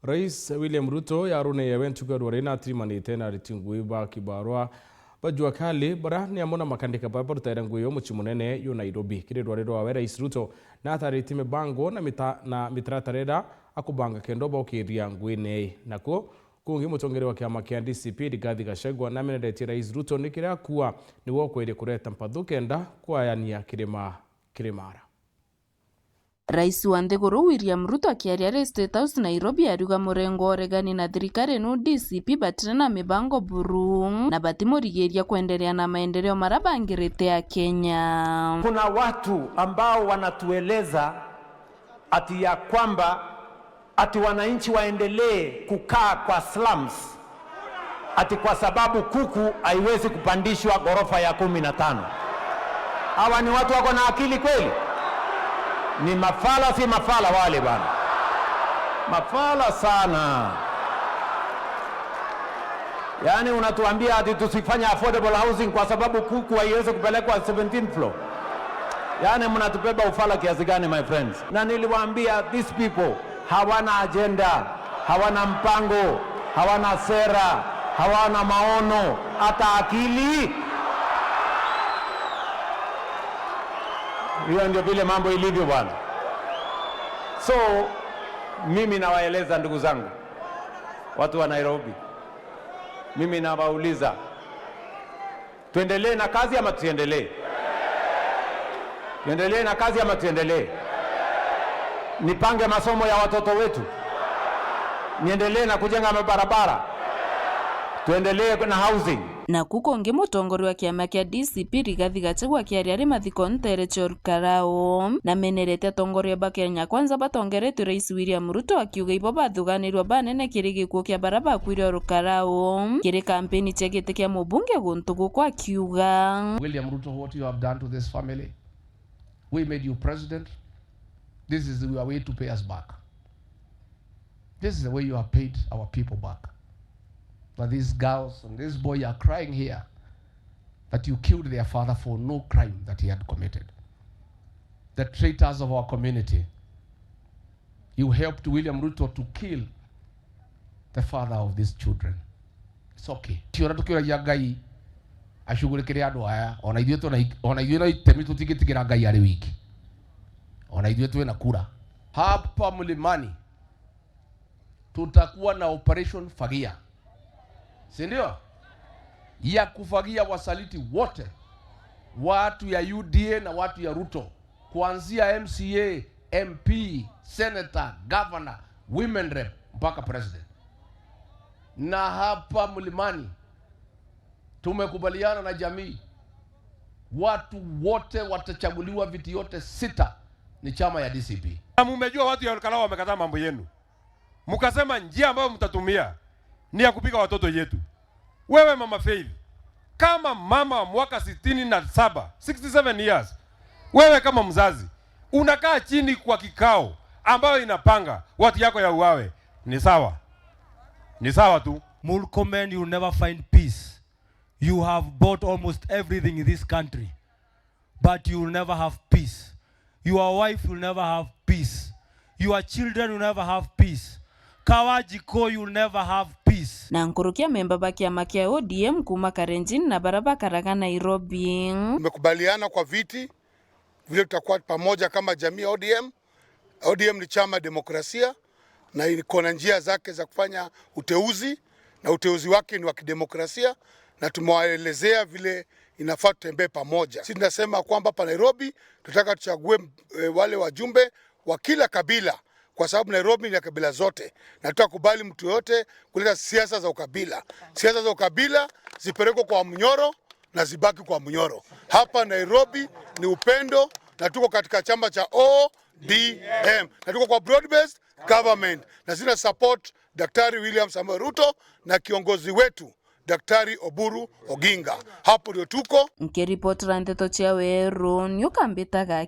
Rais William Ruto yarune yawentuga rwarina trimanite na ritingui ba kibarwa bajua kali bara ni amona makandika baba rutairangui omuchi munene yo Nairobi kire rwarero wa Rais Ruto na taritime bango na mitratareda akubanga kendo ba okiria ngwine nako kungi mutongere wa kiama kia DCP Rigathi Gachagua na menedeti Rais Ruto nikira kuwa ni wokwire kureta mpadhukenda kwa yania kiremara. Rais wa Nthiguru William Ruto akiaria State House Nairobi aruga murengo oregani na thirikari no DCP batire na mibango buru na batimurigeria kuendelea na maendeleo marabangirite ya Kenya. Kuna watu ambao wanatueleza ati ya kwamba ati wananchi waendelee kukaa kwa slums ati kwa sababu kuku haiwezi kupandishwa ghorofa ya 15. Hawa ni watu wako na akili kweli? Ni mafala, si mafala wale bana, mafala sana. Yani unatuambia ati tusifanye affordable housing kwa sababu kuku haiwezi kupelekwa 17th floor. Yani mnatubeba ufala kiasi gani my friends? Na niliwaambia these people hawana agenda, hawana mpango, hawana sera, hawana maono, hata akili. Hiyo ndio vile mambo ilivyo bwana. So mimi nawaeleza ndugu zangu watu wa Nairobi, mimi nawauliza tuendelee na kazi ama tuendelee? Tuendelee na kazi ama tuendelee? Nipange masomo ya watoto wetu? Niendelee na kujenga mabarabara? Tuendelee na housing? Na kukonge mutongori wa kiama kia DCP Rigathi Gachagua akiaria mathiko ntere Karao na menerete atongoria ba Kenya kwanza batongerete Rais William Ruto akiuga ibo bathuganirwa banene kirigikuo kia baraba kwire Karao kire kampeni chegete kia mubunge guntugu kwa kiuga William Ruto, what you have done to this family, we made you president, this is the way to pay us back, this is the way you have paid our people back. But these girls and this boy are crying here that you killed their father for no crime that he had committed. The traitors of our community, you helped William Ruto to kill the father of these children. It's okay. Tiora tukiora yagai ashughulikia andu aya ona ithuĩ no itemi tũtigĩtigĩra Ngai arĩ wiki, ona ithuĩ twĩna kura hapa Mlimani. Tutakuwa na operation Fagia, si ndio, ya kufagia wasaliti wote, watu ya UDA na watu ya Ruto, kuanzia MCA, MP, Senator, Governor, Women Rep mpaka President. Na hapa Mlimani tumekubaliana na jamii, watu wote watachaguliwa, viti yote 6 ni chama ya DCP. Mmejua watu ya Olkalau wamekataa mambo yenu, mkasema njia ambayo mtatumia ni ya kupiga watoto yetu. Wewe Mama Faith, kama mama wa mwaka 67 years, wewe kama mzazi unakaa chini kwa kikao ambayo inapanga watu yako ya uawe, ni sawa? Ni sawa tu. Murkomen, you'll never find peace. You have bought almost everything in this country, but you will never have peace. Your wife will never have peace. Your children will never have peace. Kawajiko, you will never have peace. Na nkurukia memba ba kiama kia ODM kuma Karenjin na baraba Karaga Nairobi. Tumekubaliana kwa viti vile tutakuwa pamoja kama jamii ODM. ODM ni chama demokrasia na iko na njia zake za kufanya uteuzi, na uteuzi wake ni wa kidemokrasia, na tumewaelezea vile inafaa tutembee pamoja. Sisi tunasema kwamba hapa Nairobi tunataka tuchague wale wajumbe wa kila kabila, kwa sababu Nairobi ni ya kabila zote, na tutakubali mtu yote kuleta siasa za ukabila. Siasa za ukabila zipelekwe kwa Munyoro na zibaki kwa Munyoro. Hapa Nairobi ni upendo, na tuko katika chama cha ODM, na tuko kwa broad based government, na zina support Daktari William Samoei Ruto na kiongozi wetu Daktari Oburu Oginga. Hapo ndio tuko. Nkiripoti Nteto Chia Weru, Nyukambitaga.